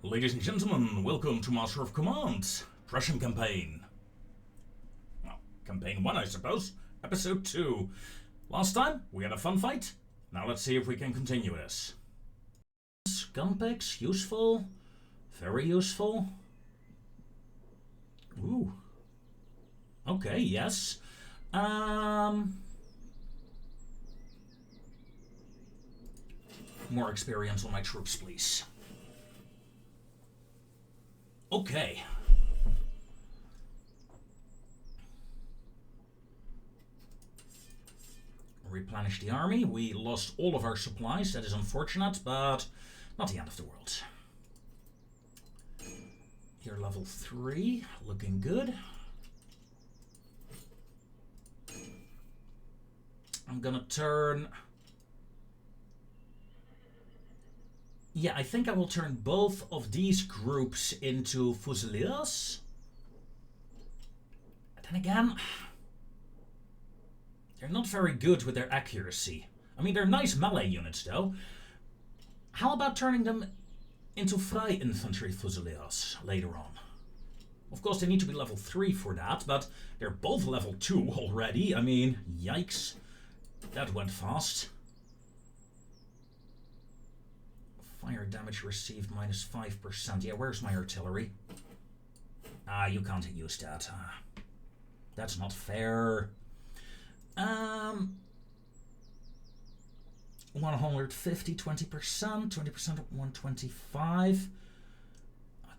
Ladies and gentlemen, welcome to Master of Command, Prussian campaign. Well, campaign 1, I suppose. Episode 2. Last time, we had a fun fight. Now let's see if we can continue this. Gun picks, useful. Very useful. Ooh. Okay, yes. More experience on my troops, please. Okay. Replenish the army. We lost all of our supplies. That is unfortunate, but not the end of the world. Here, level 3. Looking good. I'm gonna turn... Yeah, I think I will turn both of these groups into Fusiliers. Then again, they're not very good with their accuracy. I mean, they're nice melee units, though. How about turning them into Frey Infantry Fusiliers later on? Of course, they need to be level 3 for that, but they're both level 2 already. I mean, yikes. That went fast. Fire damage received minus 5%. Yeah, where's my artillery? Ah, you can't use that. That's not fair. 150, 20%. 20% of 125.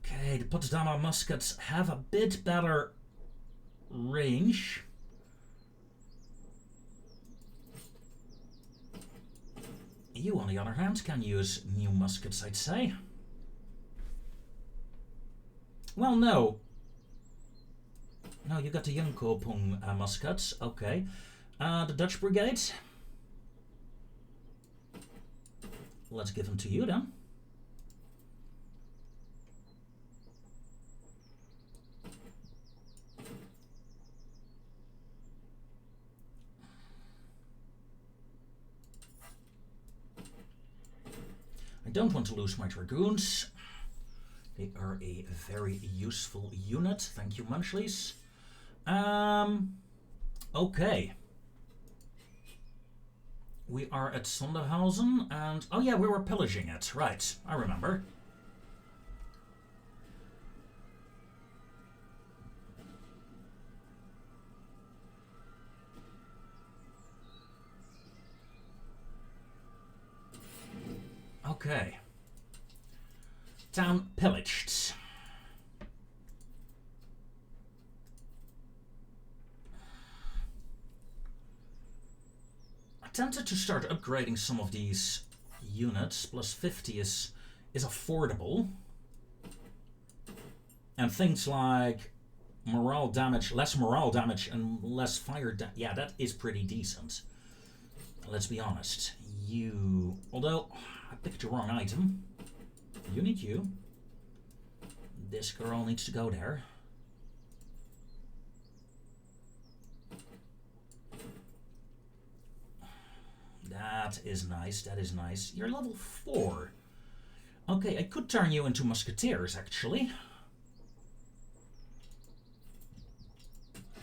Okay, the Potsdamer muskets have a bit better range. You, on the other hand, can use new muskets, I'd say. Well, no. No, you got the Jungkopung muskets. Okay. The Dutch Brigade. Let's give them to you, then. I don't want to lose my Dragoons. They are a very useful unit. Thank you, Munchlies. Okay. We are at Sonderhausen and... Oh yeah, we were pillaging it. Right, I remember. Okay. Town pillaged. I tempted to start upgrading some of these units. Plus 50 is affordable. And things like morale damage, less morale damage and less fire damage. Yeah, that is pretty decent. Let's be honest. You... Although, I picked the wrong item. You need you. This girl needs to go there. That is nice, that is nice. You're level 4. Okay, I could turn you into musketeers, actually.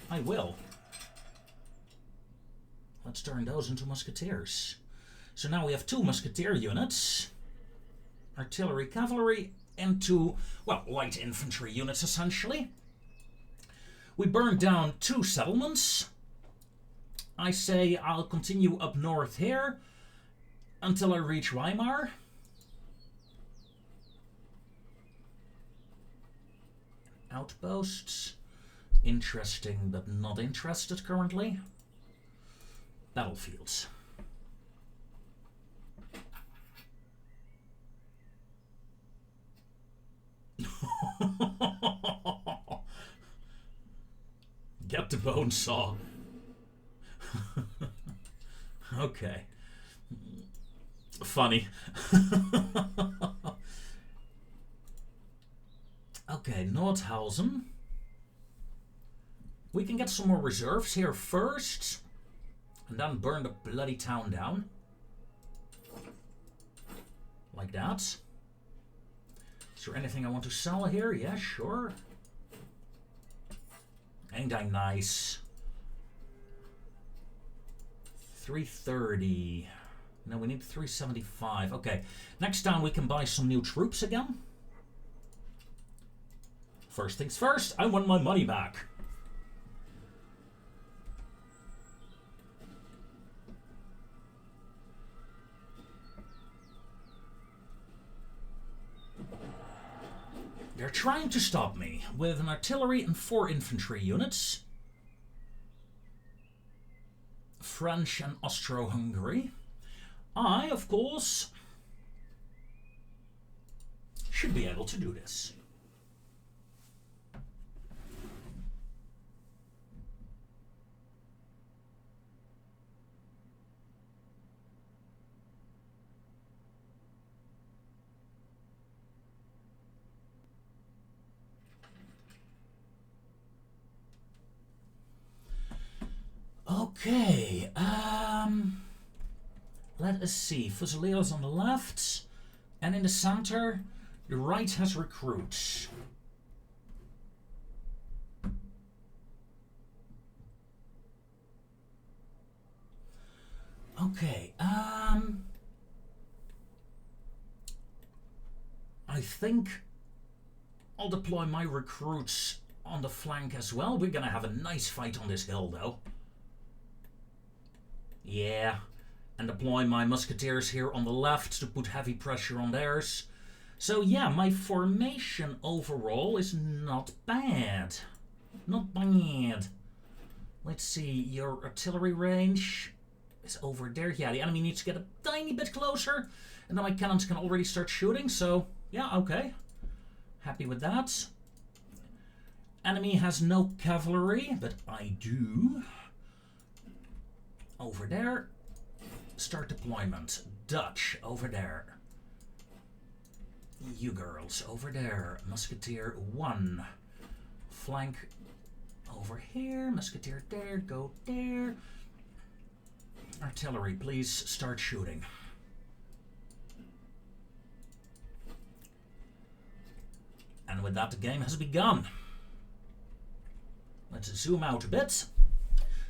I will. Let's turn those into musketeers. So now we have 2 musketeer units. Artillery, cavalry, and 2, well, light infantry units, essentially. We burned down 2 settlements. I say I'll continue up north here until I reach Weimar. Outposts. Interesting, but not interested currently. Battlefields. Get the bone saw. Okay. Funny. Okay, Nordhausen. We can get some more reserves here first. And then burn the bloody town down. Like that. Is there anything I want to sell here? Yeah, sure. Ain't I nice? 330. No, we need 375. Okay, next time we can buy some new troops again. First things first, I want my money back. They're trying to stop me with an artillery and 4 infantry units. French and Austro-Hungary. I, of course, should be able to do this. Okay, let us see. Fusiliers on the left, and in the center, the right has recruits. Okay, I think I'll deploy my recruits on the flank as well. We're gonna have a nice fight on this hill, though. Yeah, and deploy my musketeers here on the left to put heavy pressure on theirs. So yeah, my formation overall is not bad. Not bad. Let's see, your artillery range is over there. Yeah, the enemy needs to get a tiny bit closer, and then my cannons can already start shooting, so yeah, okay. Happy with that. Enemy has no cavalry, but I do. Over there. Start deployment. Dutch, over there. You girls, over there. Musketeer 1. Flank over here. Musketeer there. Go there. Artillery, please start shooting. And with that, the game has begun. Let's zoom out a bit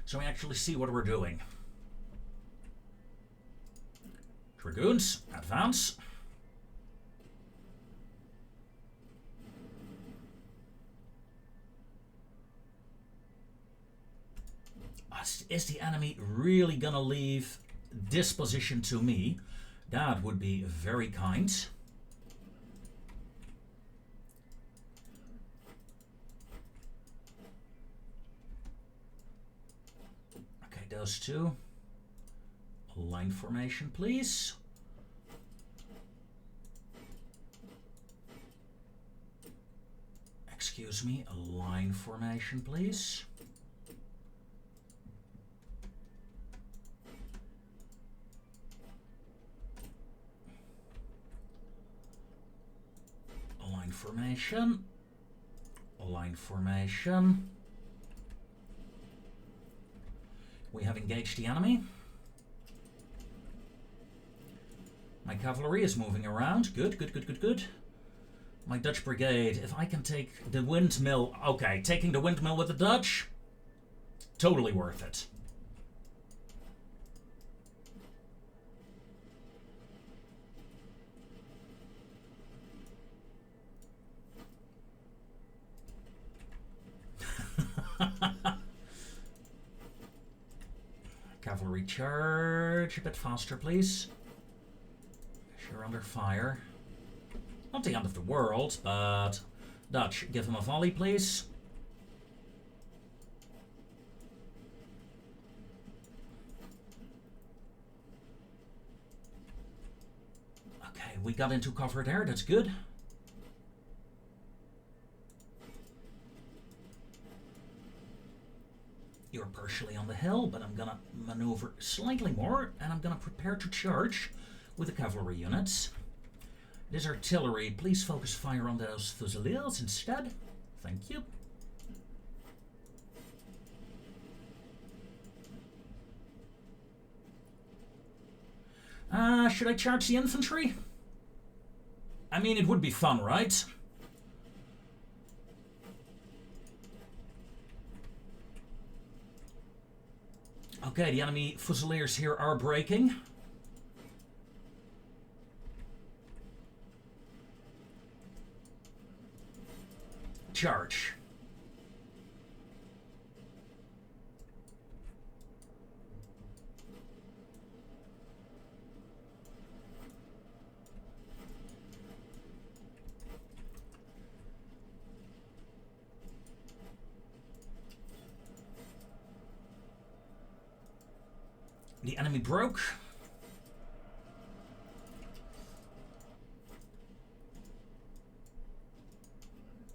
so we actually see what we're doing. Dragoons, advance. Is the enemy really gonna leave this position to me? That would be very kind. Okay, those two. Line formation, please. Excuse me, a line formation, please. A line formation. A line formation. We have engaged the enemy. My cavalry is moving around. Good, good, good, good, good. My Dutch brigade, if I can take the windmill... Okay, taking the windmill with the Dutch, totally worth it. Cavalry charge, a bit faster, please. You're under fire. Not the end of the world, but... Dutch, give him a volley, please. Okay, we got into cover there, that's good. You're partially on the hill, but I'm gonna maneuver slightly more, and I'm gonna prepare to charge with the cavalry units. This artillery, please focus fire on those fusiliers instead. Thank you. Should I charge the infantry? I mean, it would be fun, right? Okay, the enemy Fusiliers here are breaking. Charge. The enemy broke.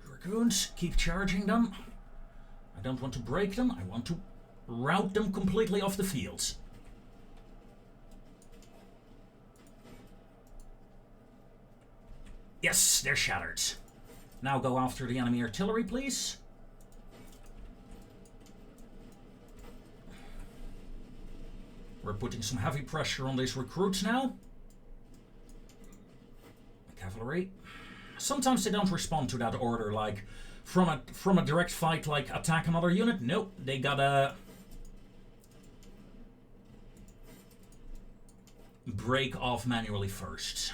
Dragoons, keep charging them. I don't want to break them, I want to rout them completely off the field. Yes, they're shattered. Now go after the enemy artillery, please. We're putting some heavy pressure on these recruits now. Cavalry. Sometimes they don't respond to that order, like from a direct fight, like attack another unit. Nope, they gotta break off manually first.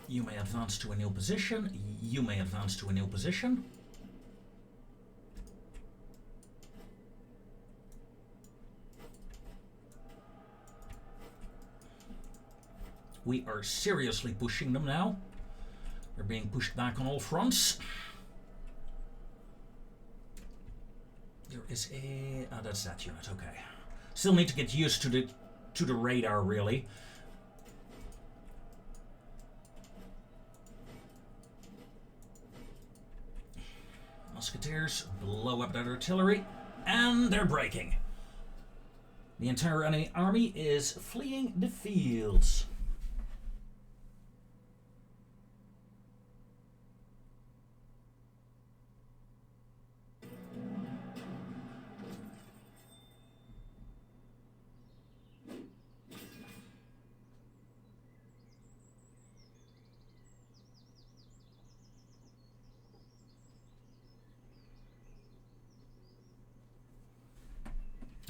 You may advance to a new position. You may advance to a new position. We are seriously pushing them now. They're being pushed back on all fronts. There is a... oh, that's that unit, okay. Still need to get used to the radar, really. Musketeers blow up that artillery, and they're breaking. The entire enemy army is fleeing the fields.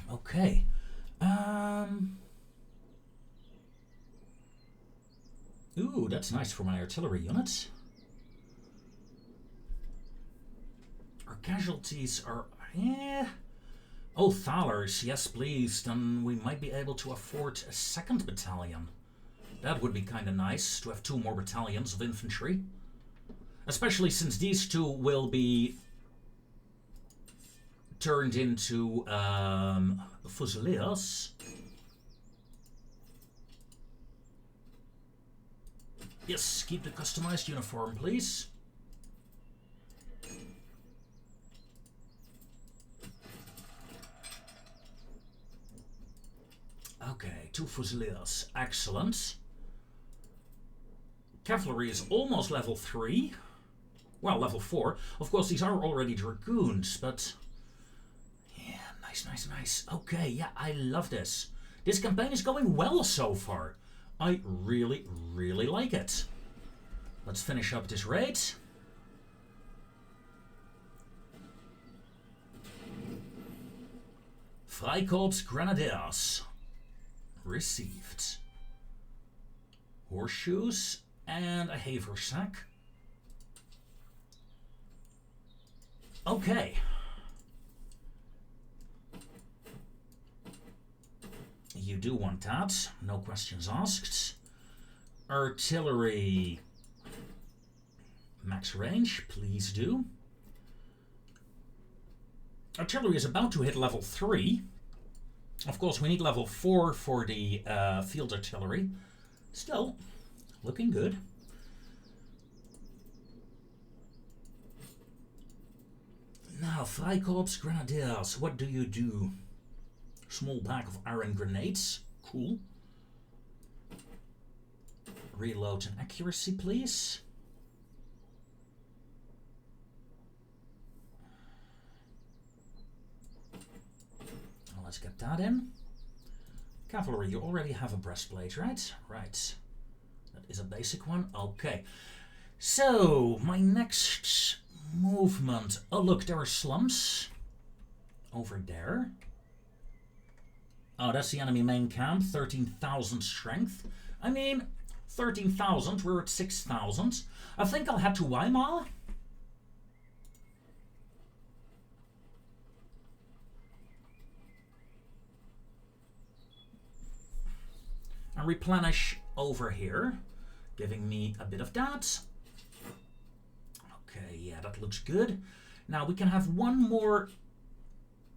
Okay. Ooh, that's nice for my artillery units. Our casualties are... yeah. Oh, Thalers, yes please. Then we might be able to afford a second battalion. That would be kind of nice, to have 2 more battalions of infantry. Especially since these 2 will be turned into Fusiliers. Yes, keep the customized uniform, please. Okay, 2 Fusiliers. Excellent. Cavalry is almost level 3. Well, level 4. Of course, these are already Dragoons, but... yeah, nice. Okay, yeah, I love this. This campaign is going well so far. I really like it. Let's finish up this raid. Freikorps Grenadiers. Received. Horseshoes and a haversack. Okay. You do want that, no questions asked. Artillery. Max range, please do. Artillery is about to hit level 3. Of course, we need level 4 for the field artillery. Still, looking good. Now, Freikorps Grenadiers, what do you do? Small pack of iron grenades. Cool. Reload and accuracy, please. Let's get that in. Cavalry, you already have a breastplate, right? Right. That is a basic one. Okay. So, my next movement. Oh, look, there are slums over there. Oh, that's the enemy main camp. 13,000 strength. I mean, 13,000. We're at 6,000. I think I'll head to Weimar. And replenish over here, giving me a bit of that. Okay, yeah, that looks good. Now we can have one more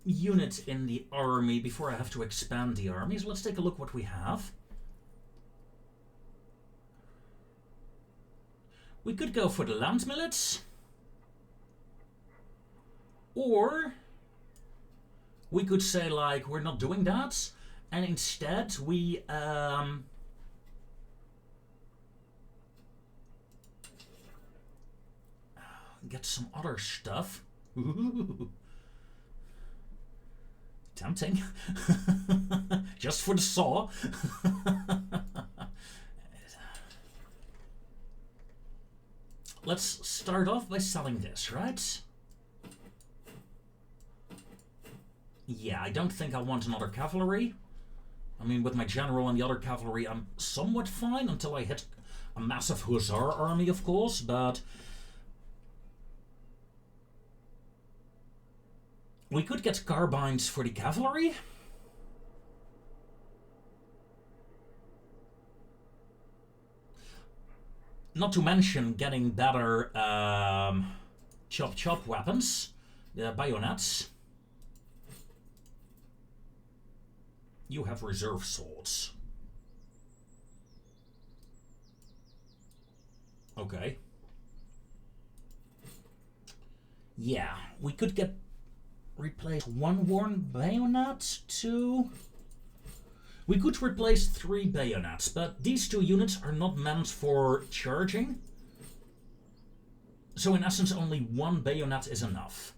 unit in the army before I have to expand the army. So let's take a look what we have. We could go for the land millets, or we could say like we're not doing that, and instead we get some other stuff. Ooh. Tempting. Just for the saw. Let's start off by selling this, right? Yeah, I don't think I want another cavalry. I mean, with my general and the other cavalry, I'm somewhat fine until I hit a massive hussar army, of course, but we could get carbines for the cavalry. Not to mention getting better chop weapons, the bayonets. You have reserve swords. Okay. Yeah, we could get replace one worn bayonet to... We could replace 3 bayonets, but these 2 units are not meant for charging. So in essence, only 1 bayonet is enough.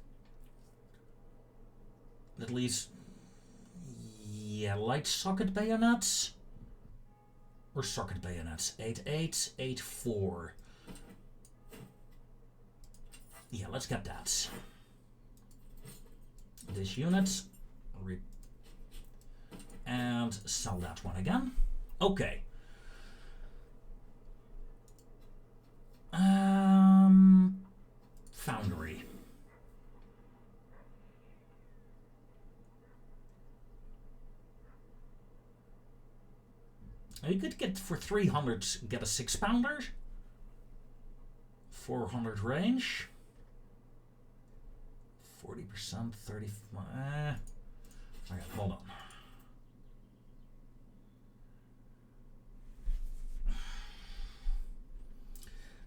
At least, yeah, light socket bayonets. Or socket bayonets. 8.8, 8.4. Yeah, let's get that. This unit. And sell that one again. Okay. Foundry. You could get for 300, get a 6-pounder. 400 range. 40%, 35. Okay, hold on.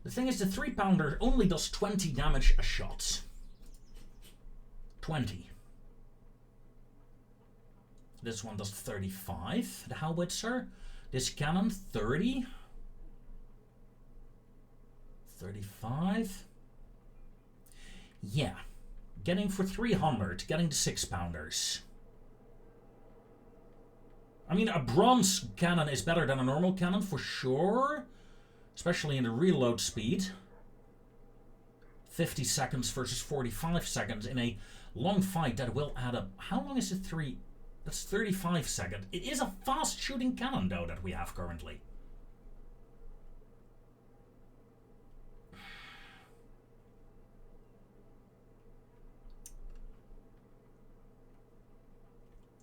The thing is, the 3-pounder only does 20 damage a shot. 20. This one does 35. The howitzer. This cannon, 30. 35. Yeah. Getting for 300. Getting the 6-pounders. I mean, a bronze cannon is better than a normal cannon, for sure. Especially in the reload speed. 50 seconds versus 45 seconds in a long fight that will add up. How long is it? That's 35 seconds. It is a fast shooting cannon though that we have currently.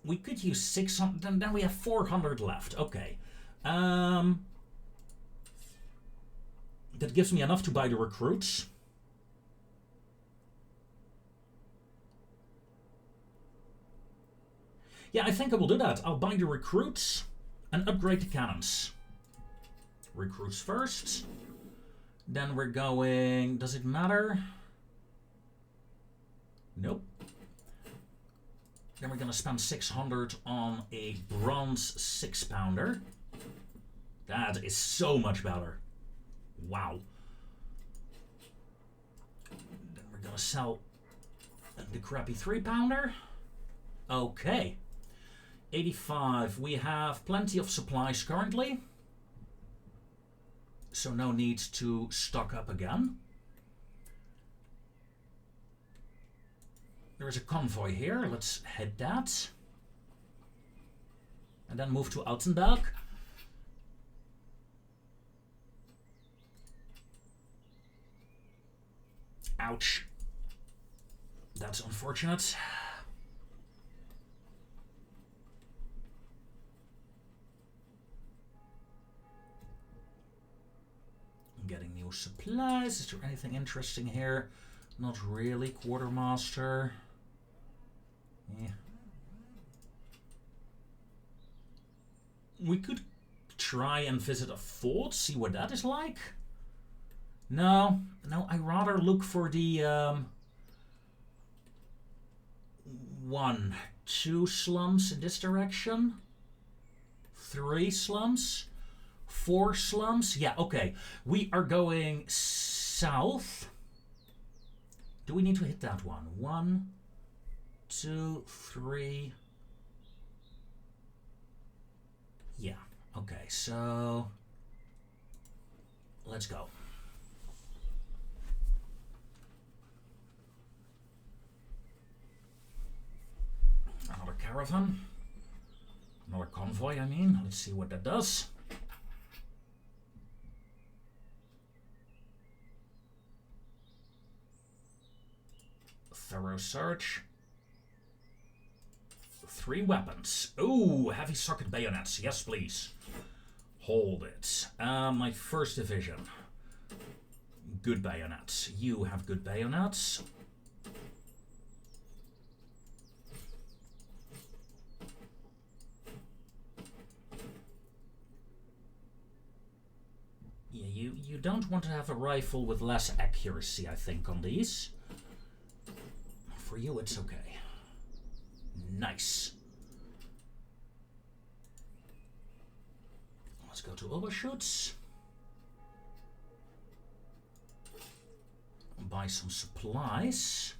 We could use 600, and then we have 400 left. Okay. That gives me enough to buy the recruits. Yeah, I think I will do that. I'll buy the recruits and upgrade the cannons. Recruits first. Then we're going... Does it matter? Nope. Then we're going to spend 600 on a bronze 6-pounder. That is so much better. Wow. Then we're going to sell the crappy 3-pounder. Okay. 85. We have plenty of supplies currently. so no need to stock up again. There is a convoy here, let's hit that. And then move to Altenberg. Ouch. That's unfortunate. I'm getting new supplies. Is there anything interesting here? Not really. Quartermaster. Yeah. We could try and visit a fort, see what that is like. No, I rather look for the 1, 2 slums in this direction. 3 slums. 4 slums. Yeah, okay. We are going south. Do we need to hit that one? 1, 2, 3. Yeah, okay, so let's go. Another caravan. Another convoy, I mean. Let's see what that does. Thorough search. 3 weapons. Ooh, heavy socket bayonets. Yes, please. Hold it. My 1st division. Good bayonets. You have good bayonets. Yeah, you don't want to have a rifle with less accuracy, I think, on these. For you, it's okay. Nice. Let's go to Oberschutz. Buy some supplies.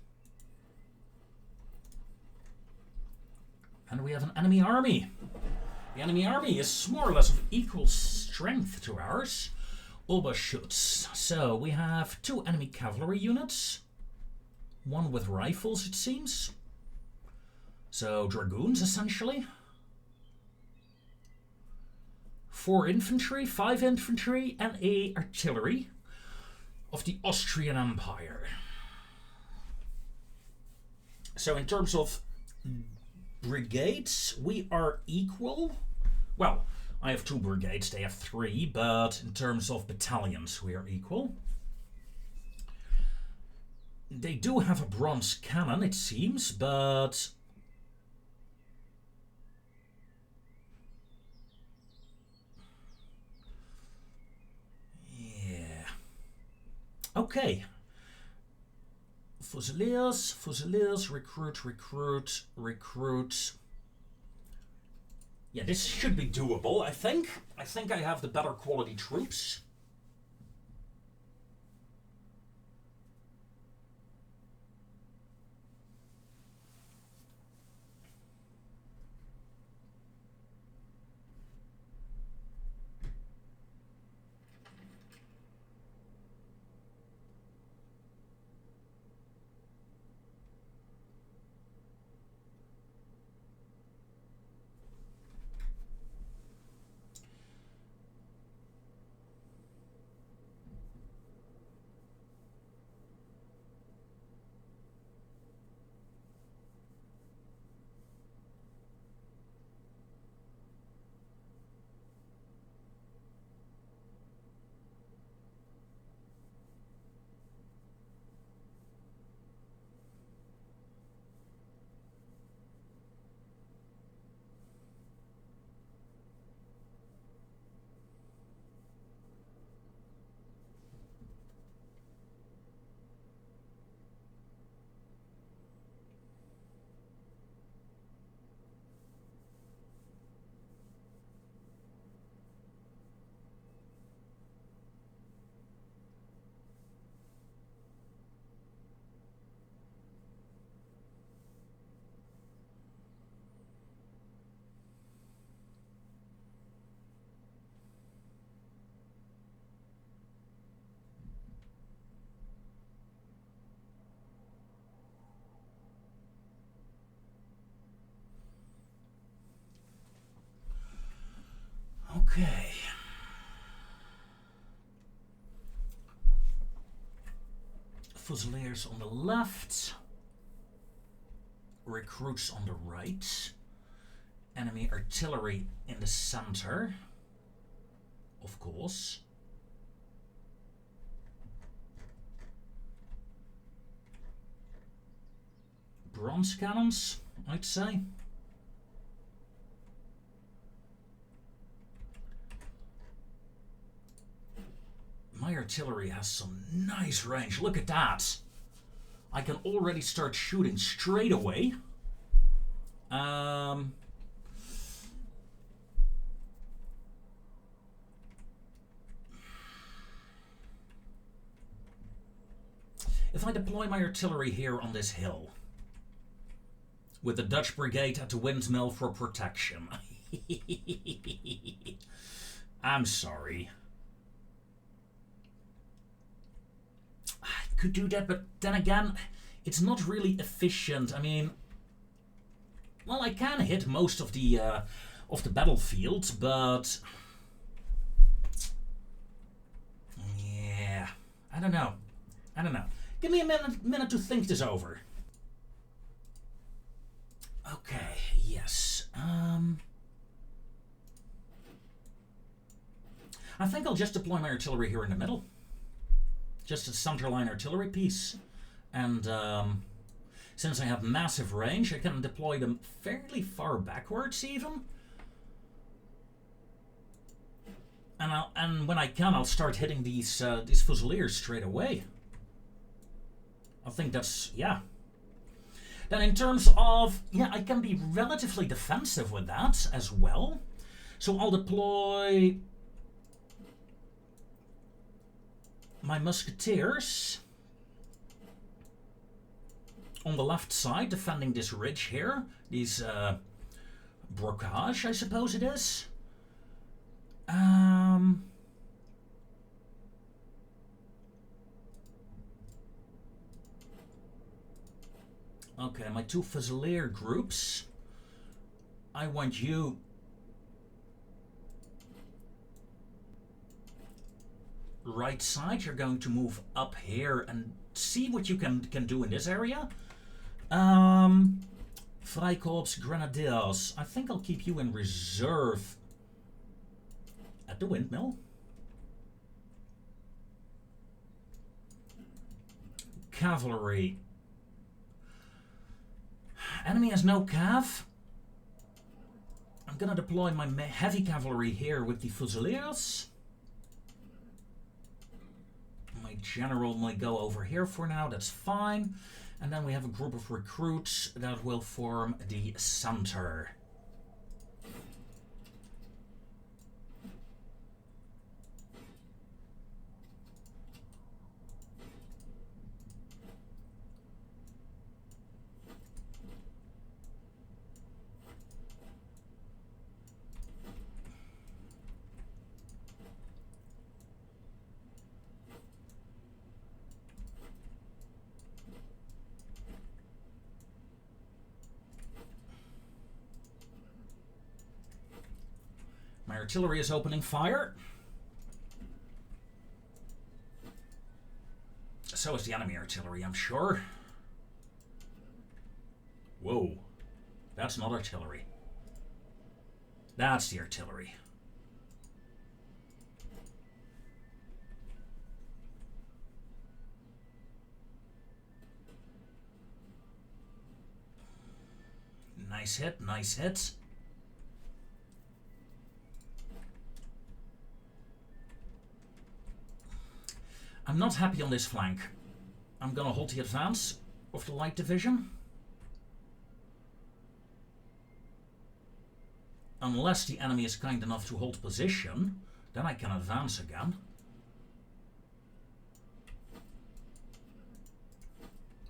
And we have an enemy army. The enemy army is more or less of equal strength to ours. Oberschutz. So we have 2 enemy cavalry units. 1 with rifles, it seems. So dragoons, essentially. 4 infantry, 5 infantry, and a artillery of the Austrian Empire. So in terms of brigades, we are equal. Well, I have 2 brigades, they have 3, but in terms of battalions, we are equal. They do have a bronze cannon, it seems, but yeah. Okay. Fusiliers, recruit. Yeah, this should be doable, I think. I think I have the better quality troops. Okay. Fusiliers on the left. Recruits on the right. Enemy artillery in the center. Of course. Bronze cannons, I'd say. My artillery has some nice range. Look at that. I can already start shooting straight away. If I deploy my artillery here on this hill, with the Dutch brigade at the windmill for protection. I'm sorry. I could do that, but then again, it's not really efficient. I mean, well, I can hit most of the battlefield, but yeah, I don't know. Give me a minute to think this over. Okay, yes. I think I'll just deploy my artillery here in the middle. Just a centerline artillery piece. And since I have massive range, I can deploy them fairly far backwards even. And when I can, I'll start hitting these Fusiliers straight away. I think that's, yeah. Then in terms of, yeah, I can be relatively defensive with that as well. So I'll deploy my musketeers on the left side, defending this ridge here. These brocage, I suppose it is. Okay, my two Fusilier groups. I want you right side. You're going to move up here and see what you can do in this area. Freikorps Grenadiers. I think I'll keep you in reserve at the windmill. Cavalry. Enemy has no cav. I'm gonna deploy my heavy cavalry here with the Fusiliers. My general might go over here for now, that's fine. And then we have a group of recruits that will form the center. My artillery is opening fire. So is the enemy artillery, I'm sure. Whoa. That's not artillery. That's the artillery. Nice hit, nice hit. I'm not happy on this flank. I'm gonna hold the advance of the light division. Unless the enemy is kind enough to hold position, then I can advance again.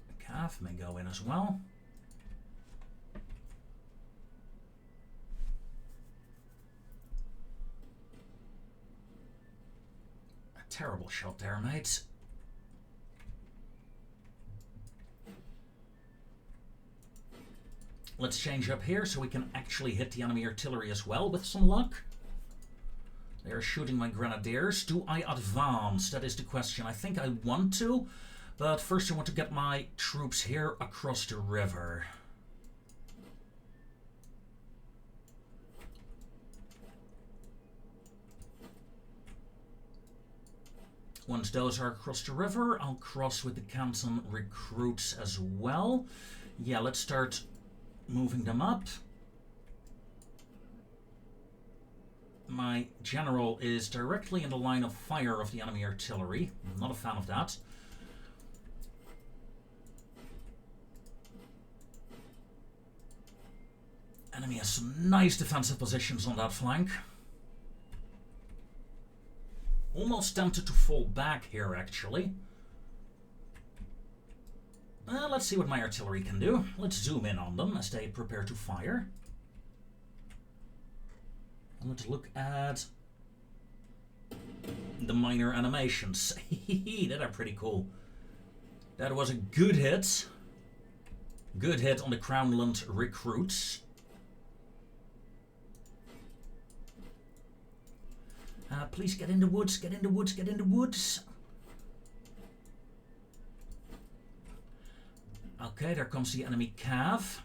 The cav may go in as well. Terrible shot there, mates. Let's change up here so we can actually hit the enemy artillery as well with some luck. They are shooting my grenadiers. Do I advance? That is the question. I think I want to, but first I want to get my troops here across the river. Once those are across the river, I'll cross with the Canton recruits as well. Yeah, let's start moving them up. My general is directly in the line of fire of the enemy artillery. I'm not a fan of that. Enemy has some nice defensive positions on that flank. Almost tempted to fall back here, actually. Let's see what my artillery can do. Let's zoom in on them as they prepare to fire. And let's look at the minor animations. That are pretty cool. That was a good hit. Good hit on the Crownland recruits. Please get in the woods, get in the woods, get in the woods. Okay, there comes the enemy cav.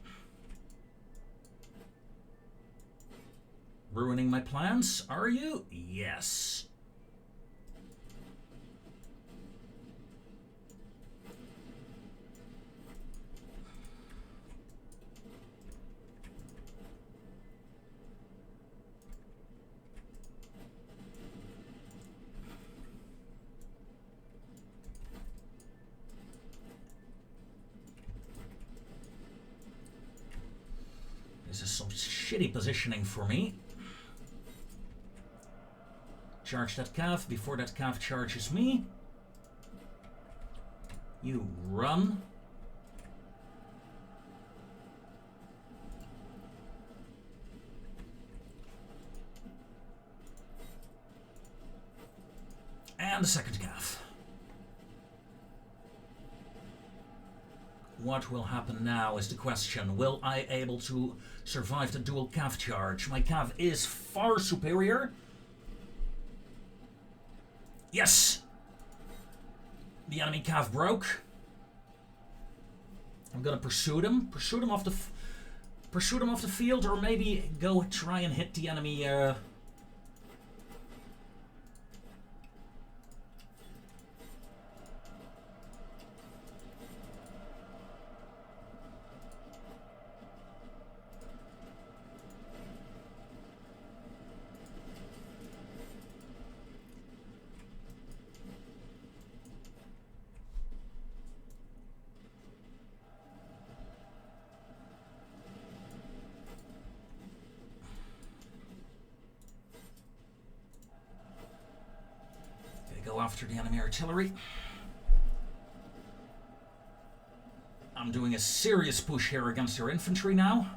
Ruining my plans, are you? Yes. This is some shitty positioning for me. Charge that cav before that cav charges me. You run. And the second cav. What will happen now is the question. Will I be able to survive the dual cav charge? My cav is far superior. Yes! The enemy cav broke. I'm gonna pursue them. Pursue them off the field, or maybe go try and hit the enemy. Go after the enemy artillery. I'm doing a serious push here against their infantry now.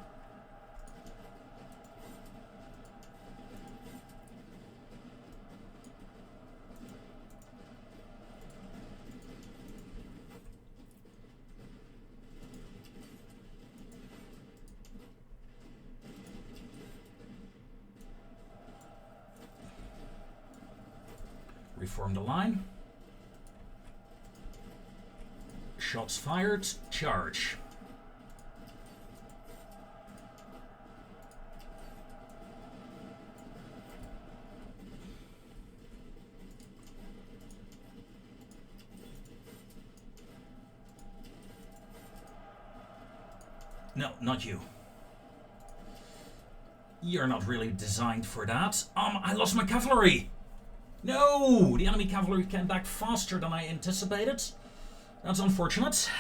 Reform the line. Shots fired. Charge. No, not you. You're not really designed for that. I lost my cavalry! No! The enemy cavalry came back faster than I anticipated. That's unfortunate.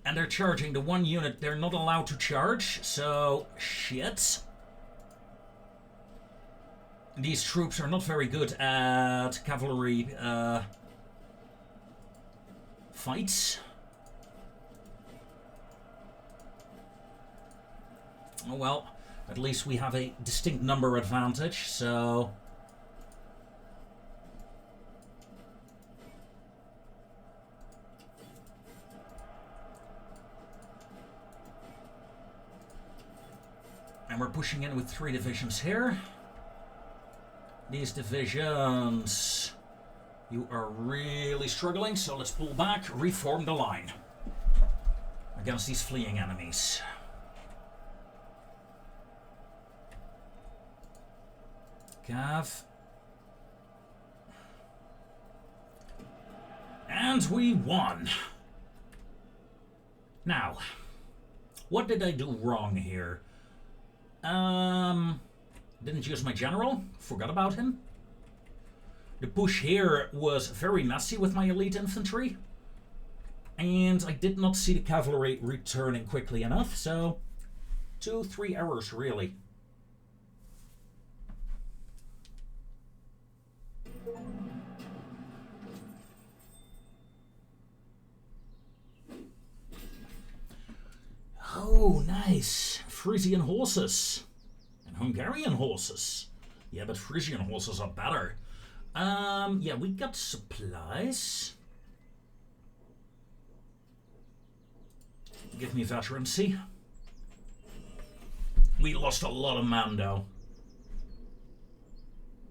And they're charging the one unit they're not allowed to charge, so shit. These troops are not very good at cavalry fight. Oh well, at least we have a distinct number advantage, so... And we're pushing in with 3 divisions here. These divisions... You are really struggling, so let's pull back, reform the line against these fleeing enemies. Cav. And we won. Now, what did I do wrong here? Didn't use my general, forgot about him. The push here was very messy with my elite infantry. And I did not see the cavalry returning quickly enough, so 2-3 errors really. Oh, nice. Frisian horses. And Hungarian horses. Yeah, but Frisian horses are better. Yeah, we got supplies. Give me veterancy. We lost a lot of men, though.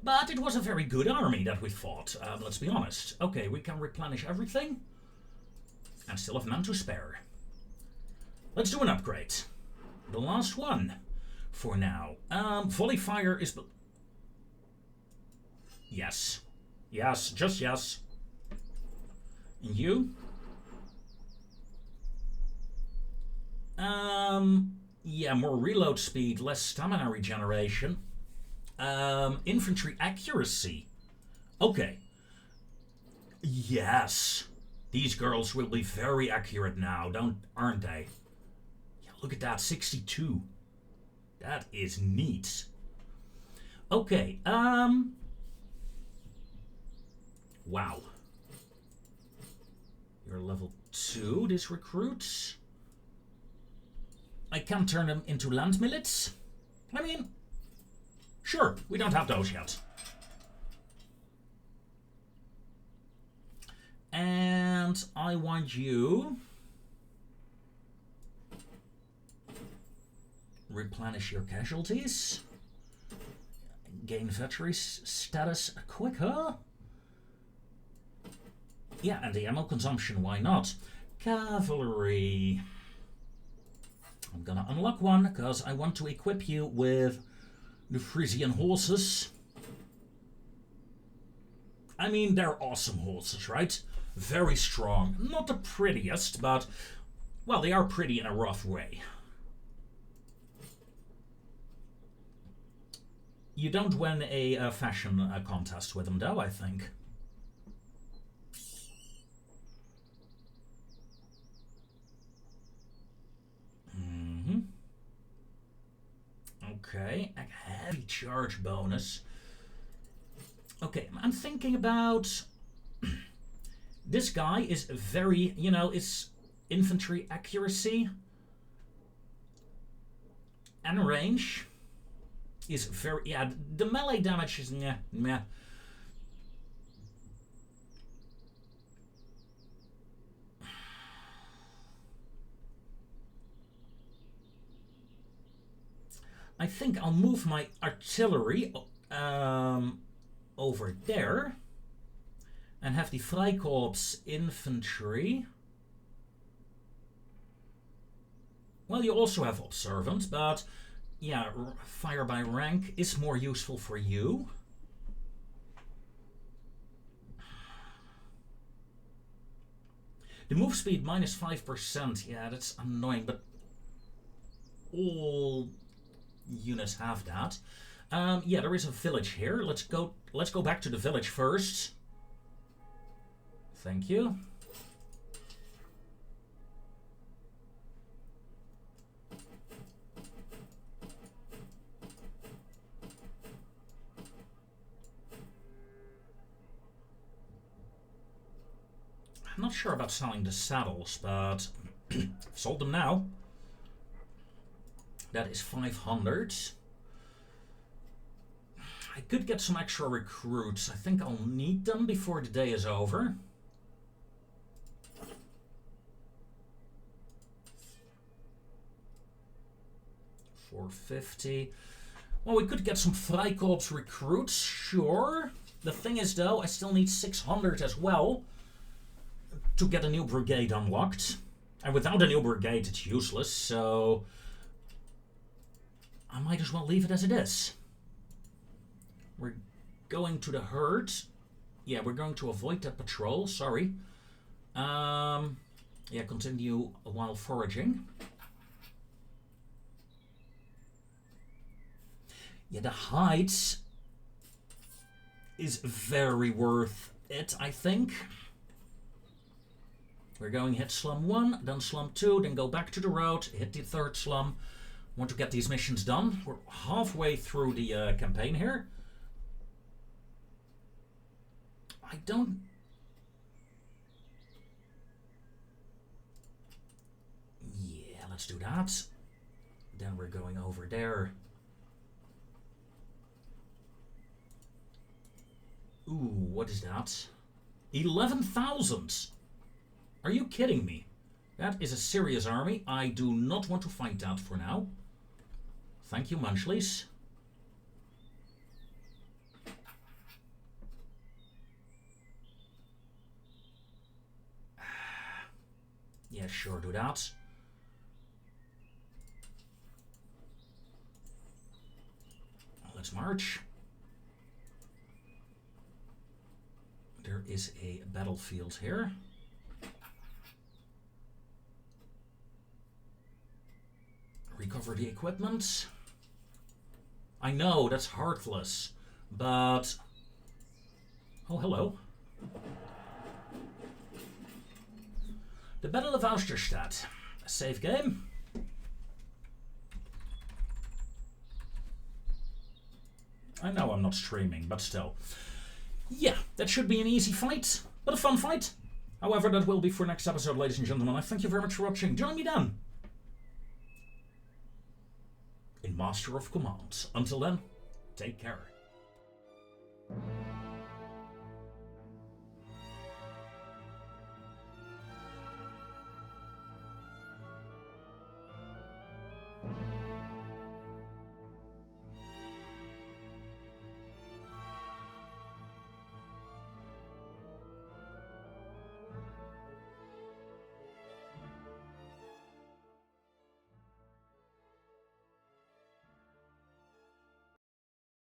But it was a very good army that we fought, let's be honest. Okay, we can replenish everything. And still have men to spare. Let's do an upgrade. The last one for now. Volley fire is... Yes. Yes, just yes. And you? Yeah, more reload speed, less stamina regeneration. Infantry accuracy. Okay. Yes. These girls will be very accurate now, aren't they? Yeah, look at that, 62. That is neat. Okay, wow. You're level 2, these recruits. I can turn them into land millets. I mean, sure, we don't have those yet. And I want you... Replenish your casualties. Gain veteran status quicker. Yeah, and the ammo consumption, why not? Cavalry. I'm gonna unlock one, because I want to equip you with the Frisian horses. I mean, they're awesome horses, right? Very strong. Not the prettiest, but, well, they are pretty in a rough way. You don't win a fashion contest with them, though, I think. Okay, a heavy charge bonus. Okay, I'm thinking about... This guy is very, you know, is infantry accuracy and range is very... Yeah, the melee damage is... meh. I think I'll move my artillery over there and have the Freikorps infantry. Well, you also have observant, but yeah, fire by rank is more useful for you. The move speed minus 5%, yeah, that's annoying, but all units have that. Yeah, there is a village here. Let's go back to the village first. Thank you. not sure about selling the saddles, but sold them now. That is 500. I could get some extra recruits. I think I'll need them before the day is over. $450. Well, we could get some Freikorps recruits, sure. The thing is, though, I still need 600 as well to get a new brigade unlocked. And without a new brigade, it's useless, so I might as well leave it as it is. We're going to the herd. Yeah, we're going to avoid that patrol, sorry. Yeah, continue while foraging. Yeah, the heights is very worth it, I think. We're going hit slum 1, then slum 2, then go back to the road, hit the third slum. Want to get these missions done. We're halfway through the campaign here. I don't... Yeah, let's do that. Then we're going over there. Ooh, what is that? 11,000! Are you kidding me? That is a serious army. I do not want to fight that for now. Thank you, Munchlies. Yeah, sure, do that. Let's march. There is a battlefield here. Recover the equipment. I know, that's heartless, but... Oh, hello. The Battle of Austerstadt. A safe game. I know I'm not streaming, but still. Yeah, that should be an easy fight, but a fun fight. However, that will be for next episode, ladies and gentlemen. I thank you very much for watching. Join me then in Master of Command. Until then, take care.